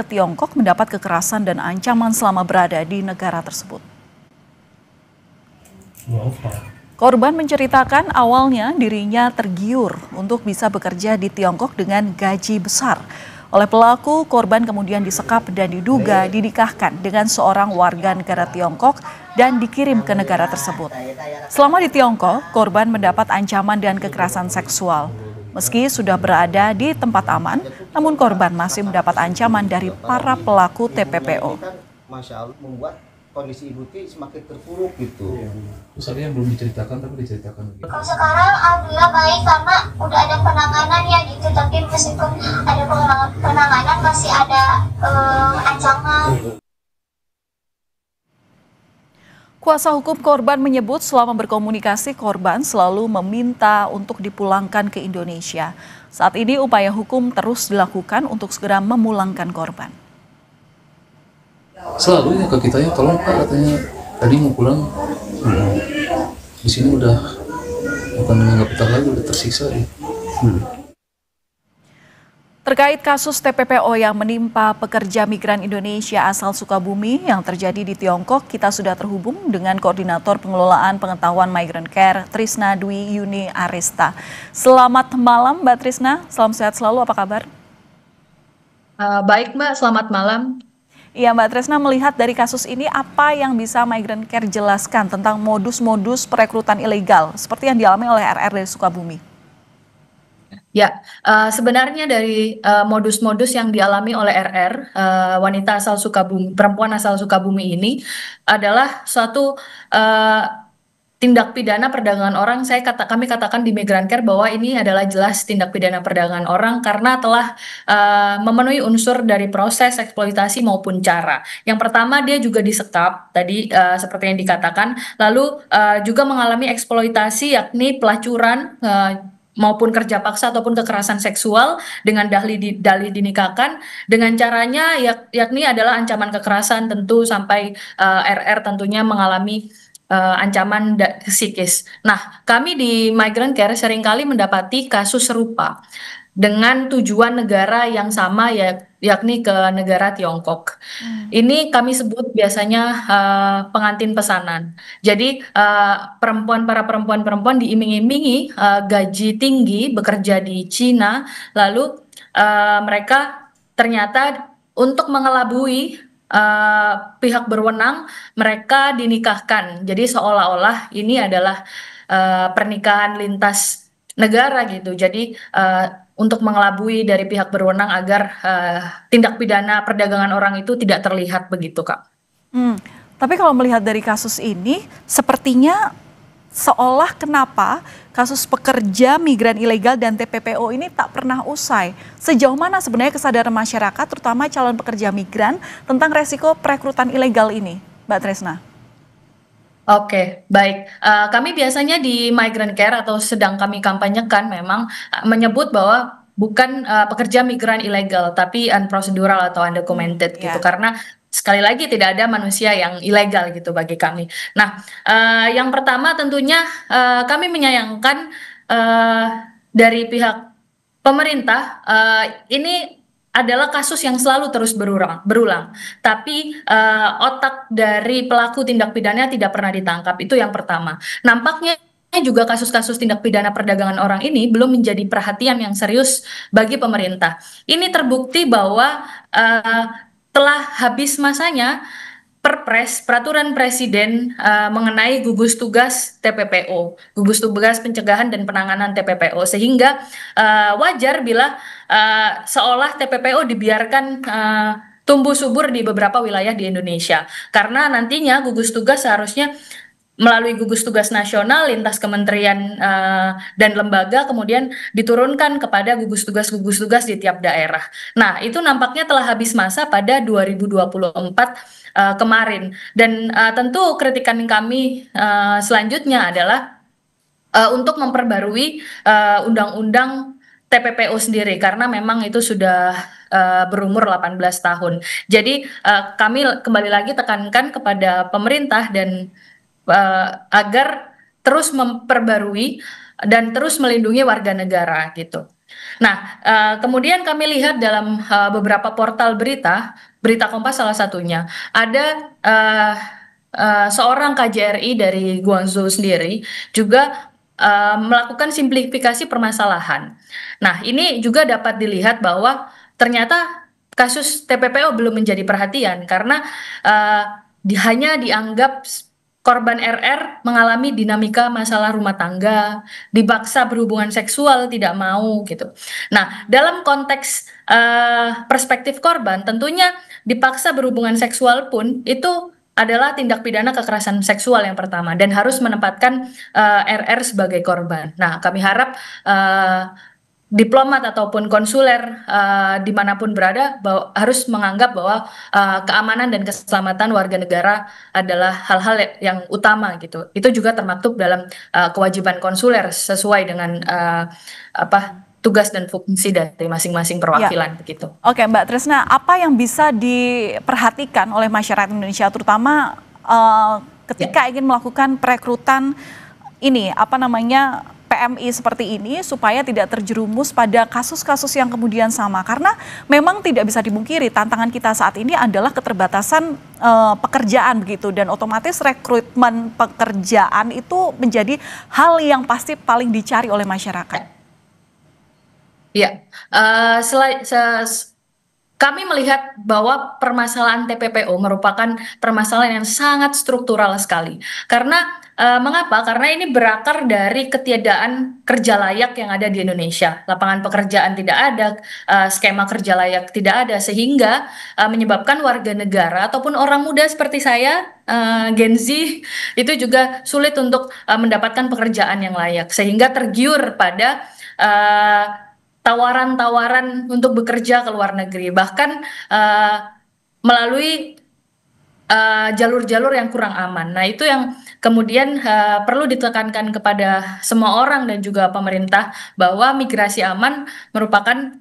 ke Tiongkok mendapat kekerasan dan ancaman selama berada di negara tersebut. Korban menceritakan awalnya dirinya tergiur untuk bisa bekerja di Tiongkok dengan gaji besar. Oleh pelaku, korban kemudian disekap dan diduga dinikahkan dengan seorang warga negara Tiongkok dan dikirim ke negara tersebut. Selama di Tiongkok, korban mendapat ancaman dan kekerasan seksual. Meski sudah berada di tempat aman, namun korban masih mendapat ancaman dari para pelaku TPPO. Masya Allah, membuat kondisi ibu Ti semakin terpuruk gitu. Terus ada yang belum diceritakan tapi diceritakan lagi. Kalau sekarang alhamdulillah baik karena udah ada penanganan ya gitu, tapi meskipun ada penanganan masih ada ancaman. Kuasa hukum korban menyebut selama berkomunikasi korban selalu meminta untuk dipulangkan ke Indonesia. Saat ini upaya hukum terus dilakukan untuk segera memulangkan korban. Selalu ya ke kita ya, tolong Pak, katanya tadi mau pulang. Di sini udah bukan menganggap kita lagi, udah tersiksa ya. Terkait kasus TPPO yang menimpa pekerja migran Indonesia asal Sukabumi yang terjadi di Tiongkok, kita sudah terhubung dengan Koordinator Pengelolaan Pengetahuan Migrant Care, Trisna Dwi Yuni Arista. Selamat malam Mbak Trisna, salam sehat selalu, apa kabar? Baik Mbak, selamat malam. Iya Mbak Trisna, melihat dari kasus ini apa yang bisa Migrant Care jelaskan tentang modus-modus perekrutan ilegal seperti yang dialami oleh RR dari Sukabumi? Ya, sebenarnya dari modus-modus yang dialami oleh RR, wanita asal Sukabumi, perempuan asal Sukabumi ini adalah suatu tindak pidana perdagangan orang. Kami katakan di Migrant Care bahwa ini adalah jelas tindak pidana perdagangan orang karena telah memenuhi unsur dari proses eksploitasi maupun cara. Yang pertama, dia juga disekap tadi seperti yang dikatakan, lalu juga mengalami eksploitasi yakni pelacuran maupun kerja paksa ataupun kekerasan seksual dengan dalih dinikahkan dengan caranya yakni adalah ancaman kekerasan, tentu sampai RR tentunya mengalami ancaman psikis. Nah, kami di Migrant Care seringkali mendapati kasus serupa dengan tujuan negara yang sama yakni ke negara Tiongkok. Ini kami sebut biasanya pengantin pesanan. Jadi para perempuan diiming-imingi gaji tinggi bekerja di Cina, lalu mereka ternyata untuk mengelabui pihak berwenang, mereka dinikahkan. Jadi seolah-olah ini adalah pernikahan lintas negara gitu. Jadi untuk mengelabui dari pihak berwenang agar tindak pidana perdagangan orang itu tidak terlihat begitu, Kak. Tapi kalau melihat dari kasus ini, sepertinya seolah kenapa kasus pekerja migran ilegal dan TPPO ini tak pernah usai. Sejauh mana sebenarnya kesadaran masyarakat, terutama calon pekerja migran, tentang resiko perekrutan ilegal ini, Mbak Trisna? Oke, baik. Kami biasanya di Migrant Care atau sedang kami kampanyekan memang menyebut bahwa bukan pekerja migran ilegal, tapi unprocedural atau undocumented gitu. Karena sekali lagi tidak ada manusia yang ilegal gitu bagi kami. Nah, yang pertama tentunya kami menyayangkan dari pihak pemerintah ini adalah kasus yang selalu terus berulang. Tapi otak dari pelaku tindak pidana tidak pernah ditangkap. Itu yang pertama. Nampaknya juga kasus-kasus tindak pidana perdagangan orang ini belum menjadi perhatian yang serius bagi pemerintah. Ini terbukti bahwa telah habis masanya peraturan presiden mengenai gugus tugas TPPO, gugus tugas pencegahan dan penanganan TPPO, sehingga wajar bila seolah TPPO dibiarkan tumbuh subur di beberapa wilayah di Indonesia, karena nantinya gugus tugas seharusnya melalui gugus tugas nasional lintas kementerian dan lembaga kemudian diturunkan kepada gugus tugas di tiap daerah. Nah, itu nampaknya telah habis masa pada 2024 kemarin. Dan tentu kritikan kami selanjutnya adalah untuk memperbarui undang-undang TPPO sendiri karena memang itu sudah berumur 18 tahun. Jadi kami kembali lagi tekankan kepada pemerintah dan agar terus memperbarui dan terus melindungi warga negara gitu. Nah, kemudian kami lihat dalam beberapa portal berita, Berita Kompas salah satunya, ada seorang KJRI dari Guangzhou sendiri juga melakukan simplifikasi permasalahan. Nah, ini juga dapat dilihat bahwa ternyata kasus TPPO belum menjadi perhatian karena eh, hanya dianggap korban RR mengalami dinamika masalah rumah tangga, dipaksa berhubungan seksual, tidak mau gitu. Nah, dalam konteks perspektif korban, tentunya dipaksa berhubungan seksual pun itu adalah tindak pidana kekerasan seksual yang pertama dan harus menempatkan RR sebagai korban. Nah, kami harap diplomat ataupun konsuler dimanapun berada harus menganggap bahwa keamanan dan keselamatan warga negara adalah hal-hal yang utama gitu. Itu juga termaktub dalam kewajiban konsuler sesuai dengan tugas dan fungsi dari masing-masing perwakilan begitu. Oke, Mbak Tresna, apa yang bisa diperhatikan oleh masyarakat Indonesia terutama ketika ingin melakukan perekrutan ini PMI seperti ini supaya tidak terjerumus pada kasus-kasus yang kemudian sama, karena memang tidak bisa dipungkiri tantangan kita saat ini adalah keterbatasan pekerjaan begitu, dan otomatis rekrutmen pekerjaan itu menjadi hal yang pasti paling dicari oleh masyarakat. Ya, kami melihat bahwa permasalahan TPPO merupakan permasalahan yang sangat struktural sekali. Karena mengapa? Karena ini berakar dari ketiadaan kerja layak yang ada di Indonesia. Lapangan pekerjaan tidak ada, skema kerja layak tidak ada, sehingga menyebabkan warga negara ataupun orang muda seperti saya, Gen Z, itu juga sulit untuk mendapatkan pekerjaan yang layak, sehingga tergiur pada tawaran-tawaran untuk bekerja ke luar negeri, bahkan melalui jalur-jalur yang kurang aman. Nah, itu yang kemudian perlu ditekankan kepada semua orang dan juga pemerintah bahwa migrasi aman merupakan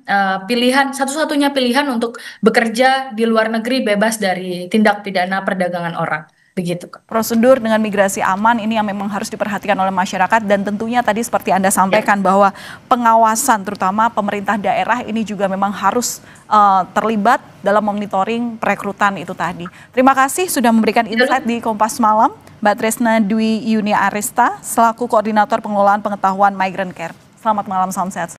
pilihan, satu-satunya pilihan untuk bekerja di luar negeri bebas dari tindak pidana perdagangan orang. Begitu, Kak. Prosedur dengan migrasi aman ini yang memang harus diperhatikan oleh masyarakat, dan tentunya tadi seperti Anda sampaikan bahwa pengawasan terutama pemerintah daerah ini juga memang harus terlibat dalam monitoring perekrutan itu tadi. Terima kasih sudah memberikan insight di Kompas Malam, Mbak Tresna Dwi Yunia Arista selaku Koordinator Pengelolaan Pengetahuan Migrant Care. Selamat malam, salam sehat.